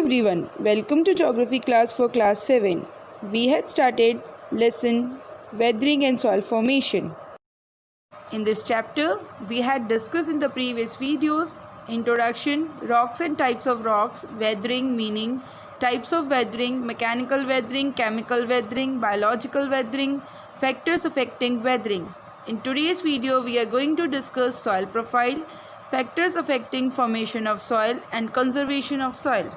everyone, welcome to Geography class for class 7. We had started lesson Weathering and Soil Formation. In this chapter, we had discussed in the previous videos introduction, rocks and types of rocks, weathering meaning, types of weathering, mechanical weathering, chemical weathering, biological weathering, factors affecting weathering. In today's video, we are going to discuss soil profile, factors affecting formation of soil and conservation of soil.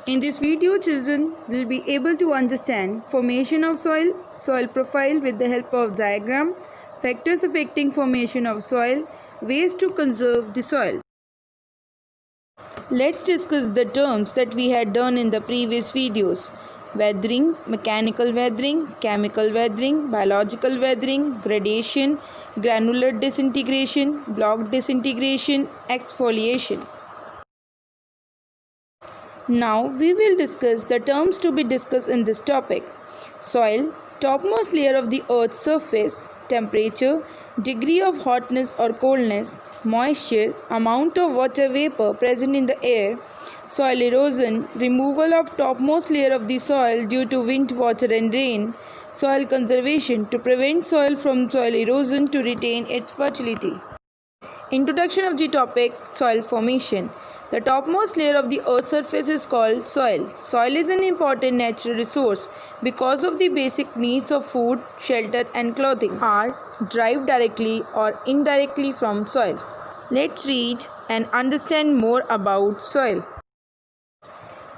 In this video, children will be able to understand formation of soil, soil profile with the help of diagram, factors affecting formation of soil, ways to conserve the soil. Let's discuss the terms that we had done in the previous videos. Weathering, mechanical weathering, chemical weathering, biological weathering, gradation, granular disintegration, block disintegration, exfoliation. Now we will discuss the terms to be discussed in this topic. Soil, topmost layer of the earth's surface, temperature, degree of hotness or coldness, moisture, amount of water vapor present in the air, soil erosion, removal of topmost layer of the soil due to wind, water and rain, soil conservation to prevent soil from soil erosion to retain its fertility. Introduction of the topic soil formation. The topmost layer of the earth's surface is called soil. Soil is an important natural resource because of the basic needs of food, shelter and clothing are derived directly or indirectly from soil. Let's read and understand more about soil.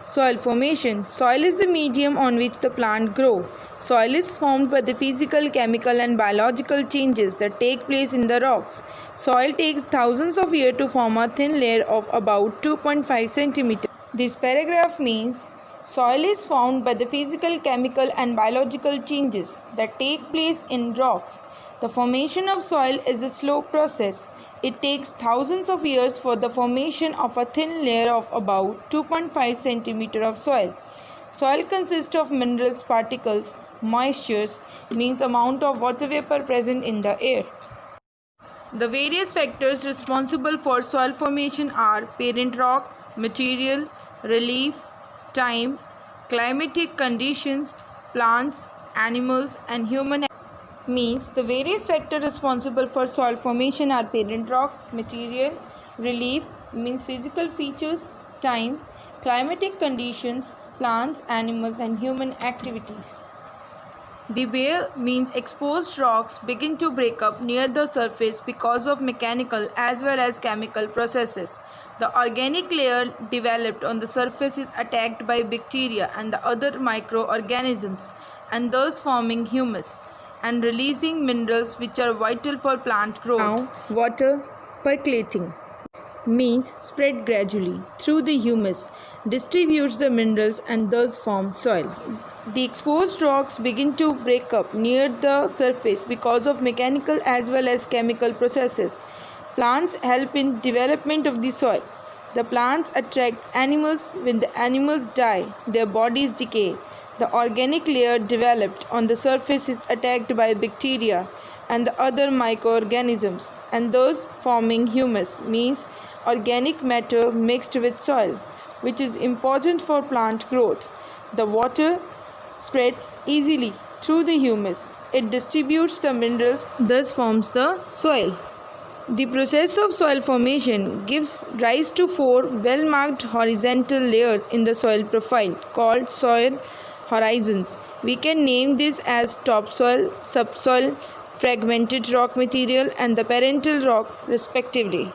Soil formation. Soil is the medium on which the plant grows. Soil is formed by the physical, chemical and biological changes that take place in the rocks. Soil takes thousands of years to form a thin layer of about 2.5 cm. This paragraph means soil is formed by the physical, chemical and biological changes that take place in rocks. The formation of soil is a slow process. It takes thousands of years for the formation of a thin layer of about 2.5 cm of soil. Soil consists of minerals, particles, moistures, means amount of water vapor present in the air. The various factors responsible for soil formation are parent rock, material, relief, time, climatic conditions, plants, animals and human. Means the various factors responsible for soil formation are parent rock, material, relief, means physical features, time, climatic conditions, plants, animals and human activities. The bare means exposed rocks begin to break up near the surface because of mechanical as well as chemical processes. The organic layer developed on the surface is attacked by bacteria and the other microorganisms and thus forming humus and releasing minerals which are vital for plant growth. Now, water percolating means spread gradually through the humus, distributes the minerals and thus form soil. The exposed rocks begin to break up near the surface because of mechanical as well as chemical processes. Plants help in development of the soil. The plants attract animals. When the animals die, their bodies decay. The organic layer developed on the surface is attacked by bacteria and the other microorganisms and thus forming humus, means organic matter mixed with soil, which is important for plant growth. The water spreads easily through the humus. It distributes the minerals, thus forms the soil. The process of soil formation gives rise to four well-marked horizontal layers in the soil profile called soil horizons. We can name this as topsoil, subsoil, fragmented rock material and the parental rock respectively.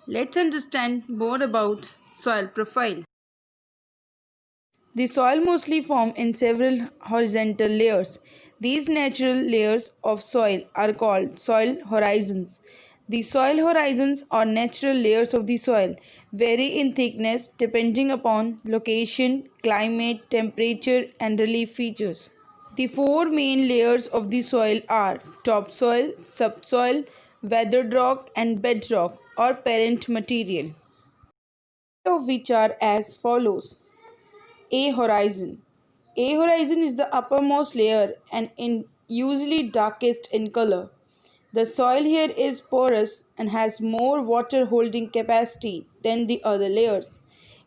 Let's understand more about soil profile. The soil mostly form in several horizontal layers. These natural layers of soil are called soil horizons. The soil horizons or natural layers of the soil vary in thickness depending upon location, climate, temperature and relief features. The four main layers of the soil are topsoil, subsoil, weathered rock and bedrock or parent material, of which are as follows. A horizon. A horizon is the uppermost layer and usually darkest in color. The soil here is porous and has more water holding capacity than the other layers.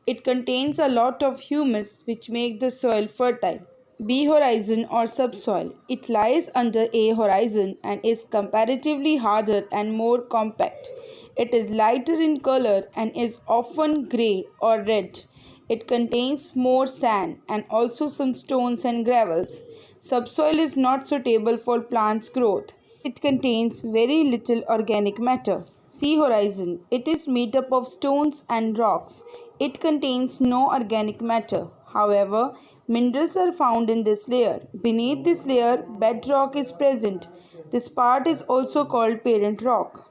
It contains a lot of humus which make the soil fertile. B horizon or subsoil. It lies under A horizon and is comparatively harder and more compact. It is lighter in color and is often gray or red. It contains more sand and also some stones and gravels. Subsoil is not suitable for plants' growth. It contains very little organic matter. Sea horizon. It is made up of stones and rocks. It contains no organic matter. However, minerals are found in this layer. Beneath this layer, bedrock is present. This part is also called parent rock.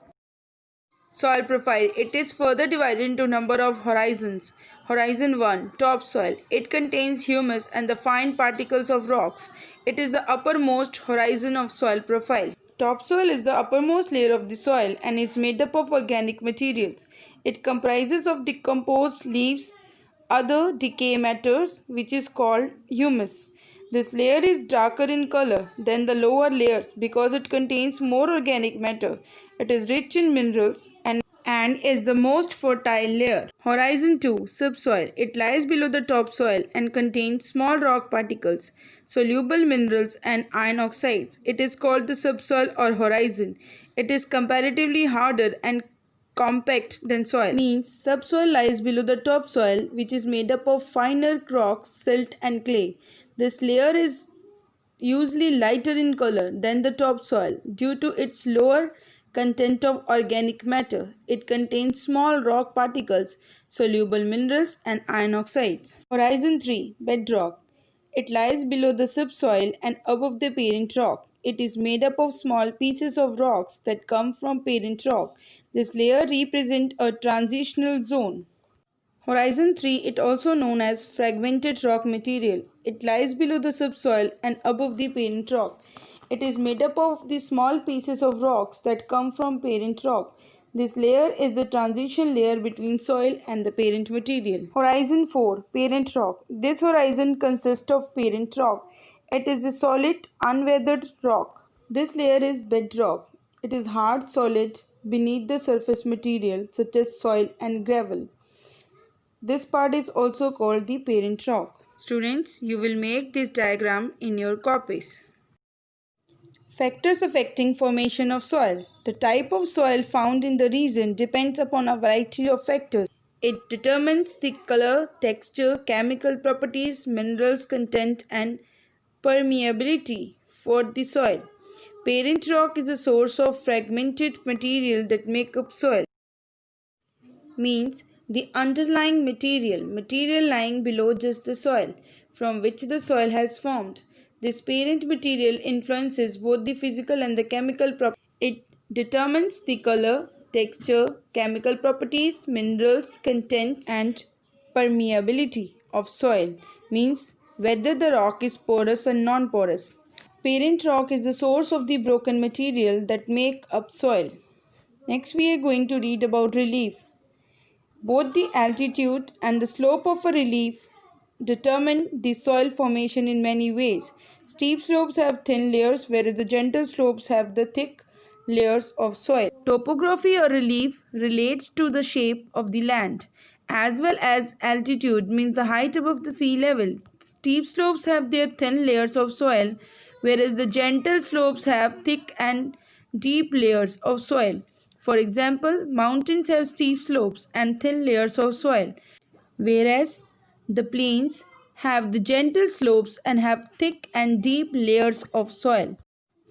Soil profile. It is further divided into number of horizons. Horizon 1. Topsoil. It contains humus and the fine particles of rocks. It is the uppermost horizon of soil profile. Topsoil is the uppermost layer of the soil and is made up of organic materials. It comprises of decomposed leaves, other decay matters which is called humus. This layer is darker in color than the lower layers because it contains more organic matter. It is rich in minerals and is the most fertile layer. Horizon 2. Subsoil. It lies below the topsoil and contains small rock particles, soluble minerals and iron oxides. It is called the subsoil or horizon. It is comparatively harder and compact than soil. Means subsoil lies below the topsoil which is made up of finer rocks, silt and clay. This layer is usually lighter in color than the topsoil due to its lower content of organic matter. It contains small rock particles, soluble minerals and iron oxides. Horizon 3. Bedrock. It lies below the subsoil and above the parent rock. It is made up of small pieces of rocks that come from parent rock. This layer represents a transitional zone. Horizon 3, it also known as fragmented rock material. It lies below the subsoil and above the parent rock. It is made up of the small pieces of rocks that come from parent rock. This layer is the transition layer between soil and the parent material. Horizon 4, parent rock. This horizon consists of parent rock. It is a solid, unweathered rock. This layer is bedrock. It is hard, solid, beneath the surface material such as soil and gravel. This part is also called the parent rock. Students, you will make this diagram in your copies. Factors affecting formation of soil. The type of soil found in the region depends upon a variety of factors. It determines the color, texture, chemical properties, minerals content and permeability for the soil. Parent rock is a source of fragmented material that make up soil. Means the underlying material lying below just the soil from which the soil has formed. This parent material influences both the physical and the chemical properties. It determines the color, texture, chemical properties, minerals content and permeability of soil, means whether the rock is porous or non-porous. Parent rock is the source of the broken material that make up soil. Next we are going to read about relief. Both the altitude and the slope of a relief determine the soil formation in many ways. Steep slopes have thin layers, whereas the gentle slopes have the thick layers of soil. Topography or relief relates to the shape of the land, as well as altitude means the height above the sea level. Steep slopes have their thin layers of soil, whereas the gentle slopes have thick and deep layers of soil. For example, mountains have steep slopes and thin layers of soil, whereas the plains have the gentle slopes and have thick and deep layers of soil.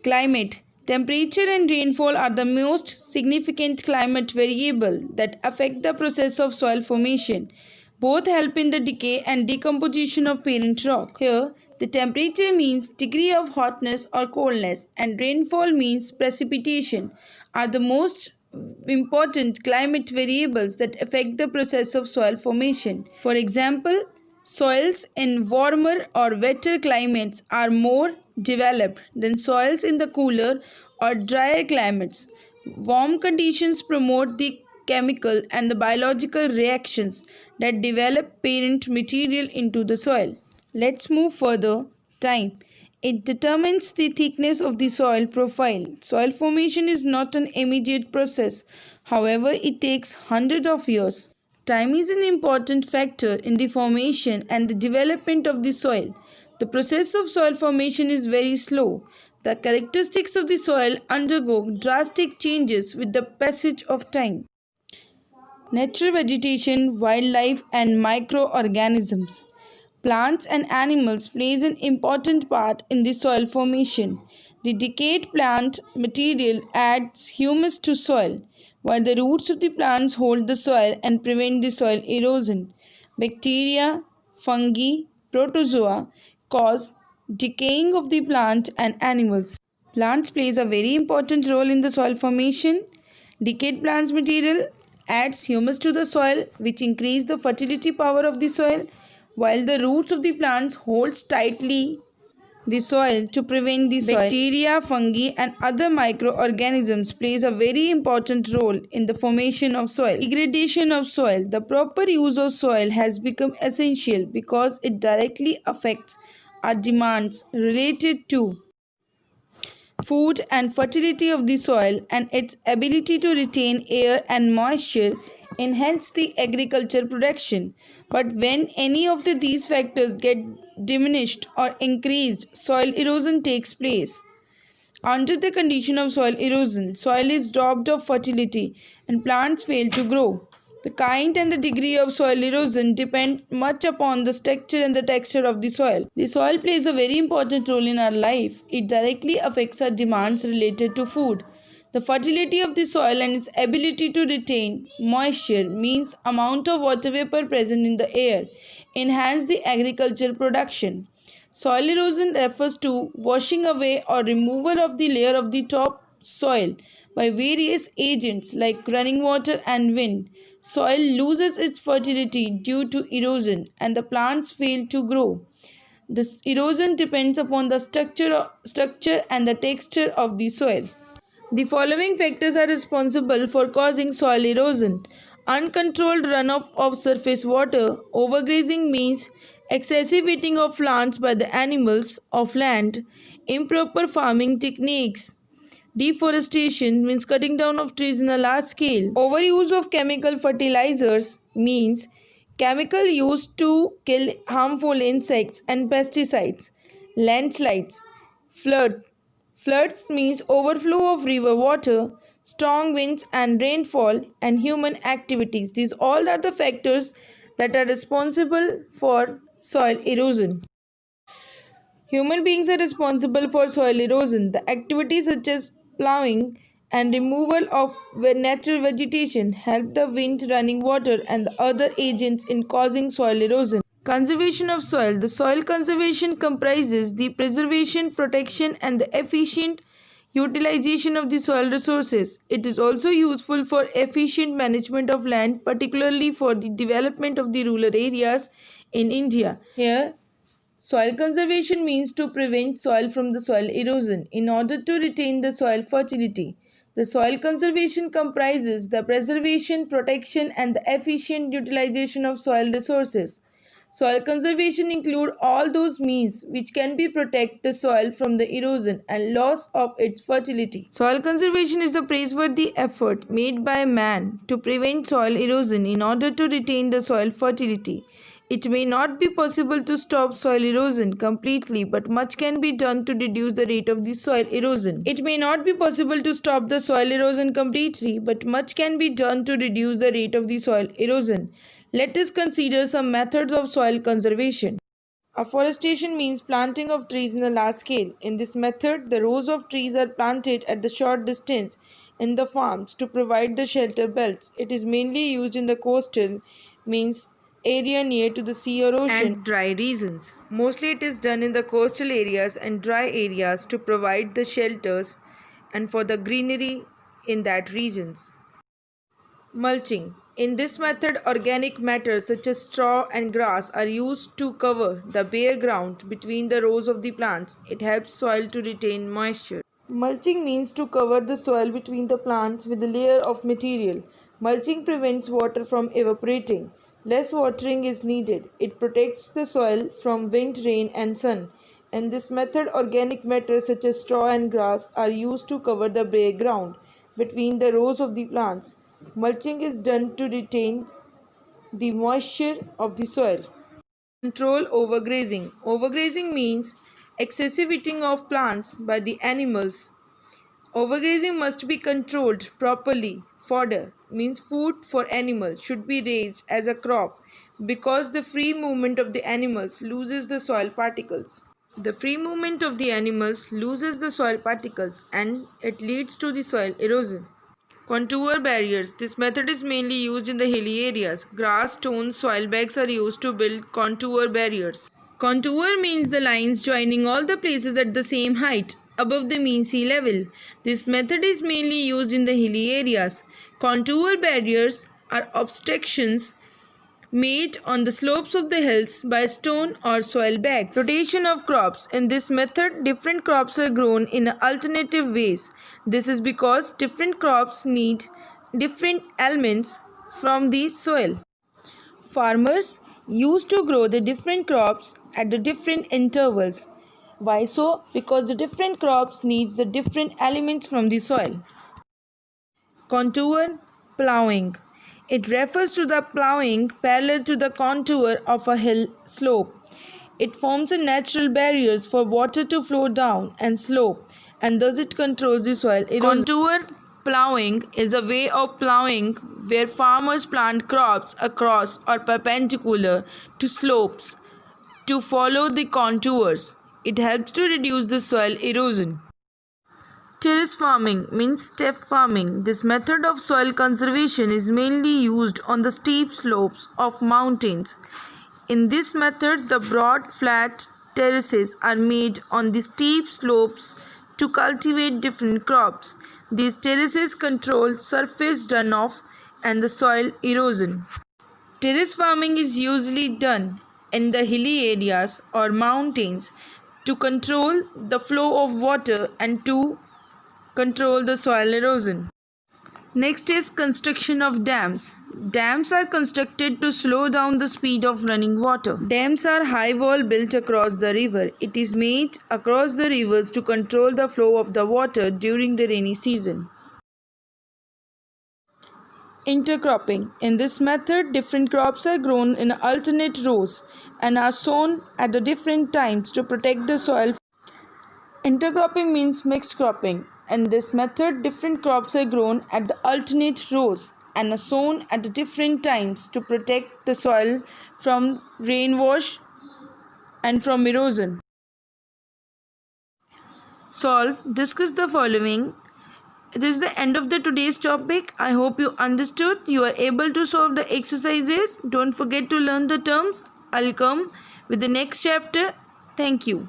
Climate. Temperature and rainfall are the most significant climate variable that affect the process of soil formation. Both help in the decay and decomposition of parent rock. Here, the temperature means degree of hotness or coldness and rainfall means precipitation are the most important climate variables that affect the process of soil formation. For example, soils in warmer or wetter climates are more developed than soils in the cooler or drier climates. Warm conditions promote the chemical and the biological reactions that develop parent material into the soil. Let's move further. Time. It determines the thickness of the soil profile. Soil formation is not an immediate process. However, it takes hundreds of years. Time is an important factor in the formation and the development of the soil. The process of soil formation is very slow. The characteristics of the soil undergo drastic changes with the passage of time. Natural vegetation, wildlife, and microorganisms. Plants and animals plays an important part in the soil formation. The decayed plant material adds humus to soil, while the roots of the plants hold the soil and prevent the soil erosion. Bacteria, fungi, protozoa cause decaying of the plant and animals. Plants plays a very important role in the soil formation. Decayed plants material adds humus to the soil, which increase the fertility power of the soil, while the roots of the plants holds tightly the soil to prevent the soil. Bacteria, fungi, and other microorganisms plays a very important role in the formation of soil. Degradation of soil. The proper use of soil has become essential because it directly affects our demands related to food and fertility of the soil, and its ability to retain air and moisture enhance the agriculture production. But when any of these factors get diminished or increased, soil erosion takes place. Under the condition of soil erosion, soil is robbed of fertility and plants fail to grow. The kind and the degree of soil erosion depend much upon the structure and the texture of the soil. The soil plays a very important role in our life. It directly affects our demands related to food. The fertility of the soil and its ability to retain moisture means amount of water vapor present in the air enhance the agricultural production. Soil erosion refers to washing away or removal of the layer of the top soil by various agents like running water and wind. Soil loses its fertility due to erosion and the plants fail to grow. This erosion depends upon the structure and the texture of the soil. The following factors are responsible for causing soil erosion. Uncontrolled runoff of surface water. Overgrazing means excessive eating of plants by the animals of land. Improper farming techniques. Deforestation means cutting down of trees in a large scale. Overuse of chemical fertilizers means chemical used to kill harmful insects and pesticides. Landslides. Flood. Floods means overflow of river water, strong winds and rainfall, and human activities. These all are the factors that are responsible for soil erosion. Human beings are responsible for soil erosion. The activities such as plowing and removal of natural vegetation help the wind, running water, and the other agents in causing soil erosion. Conservation of soil. The soil conservation comprises the preservation, protection, and the efficient utilization of the soil resources. It is also useful for efficient management of land, particularly for the development of the rural areas in India. Here, soil conservation means to prevent soil from the soil erosion in order to retain the soil fertility. The soil conservation comprises the preservation, protection, and the efficient utilization of soil resources. Soil conservation include all those means which can be protect the soil from the erosion and loss of its fertility. Soil conservation is a praiseworthy effort made by man to prevent soil erosion in order to retain the soil fertility. It may not be possible to stop soil erosion completely, but much can be done to reduce the rate of the soil erosion. It may not be possible to stop the soil erosion completely, but much can be done to reduce the rate of the soil erosion. Let us consider some methods of soil conservation. Afforestation means planting of trees in a large scale. In this method, the rows of trees are planted at the short distance in the farms to provide the shelter belts. It is mainly used in the coastal, means area near to the sea or ocean, and dry regions. Mostly it is done in the coastal areas and dry areas to provide the shelters and for the greenery in that regions. Mulching. In this method, organic matter such as straw and grass are used to cover the bare ground between the rows of the plants. It helps soil to retain moisture. Mulching means to cover the soil between the plants with a layer of material. Mulching prevents water from evaporating. Less watering is needed. It protects the soil from wind, rain, and sun. In this method, organic matter such as straw and grass are used to cover the bare ground between the rows of the plants. Mulching is done to retain the moisture of the soil. Control overgrazing. Overgrazing means excessive eating of plants by the animals. Overgrazing must be controlled properly. Fodder means food for animals should be raised as a crop because the free movement of the animals loses the soil particles. The free movement of the animals loses the soil particles and it leads to the soil erosion. Contour barriers. This method is mainly used in the hilly areas. Grass, stones, soil bags are used to build contour barriers. Contour means the lines joining all the places at the same height above the mean sea level. This method is mainly used in the hilly areas. Contour barriers are obstructions made on the slopes of the hills by stone or soil bags. Rotation of crops. In this method, different crops are grown in alternative ways. This is because different crops need different elements from the soil. Farmers used to grow the different crops at the different intervals. Why so? Because the different crops needs the different elements from the soil. Contour plowing. It refers to the plowing parallel to the contour of a hill slope. It forms a natural barriers for water to flow down and slope, and thus it controls the soil erosion. Contour plowing is a way of plowing where farmers plant crops across or perpendicular to slopes to follow the contours. It helps to reduce the soil erosion. Terrace farming means step farming. This method of soil conservation is mainly used on the steep slopes of mountains. In this method, the broad, flat terraces are made on the steep slopes to cultivate different crops. These terraces control surface runoff and the soil erosion. Terrace farming is usually done in the hilly areas or mountains to control the flow of water and to control the soil erosion. Next is construction of dams. Dams are constructed to slow down the speed of running water. Dams are high wall built across the river. It is made across the rivers to control the flow of the water during the rainy season. Intercropping. In this method, different crops are grown in alternate rows and are sown at the different times to protect the soil. Intercropping means mixed cropping. In this method, different crops are grown at the alternate rows and are sown at the different times to protect the soil from rainwash and from erosion. Solve. Discuss the following. This is the end of the today's topic. I hope you understood. You are able to solve the exercises. Don't forget to learn the terms. I'll come with the next chapter. Thank you.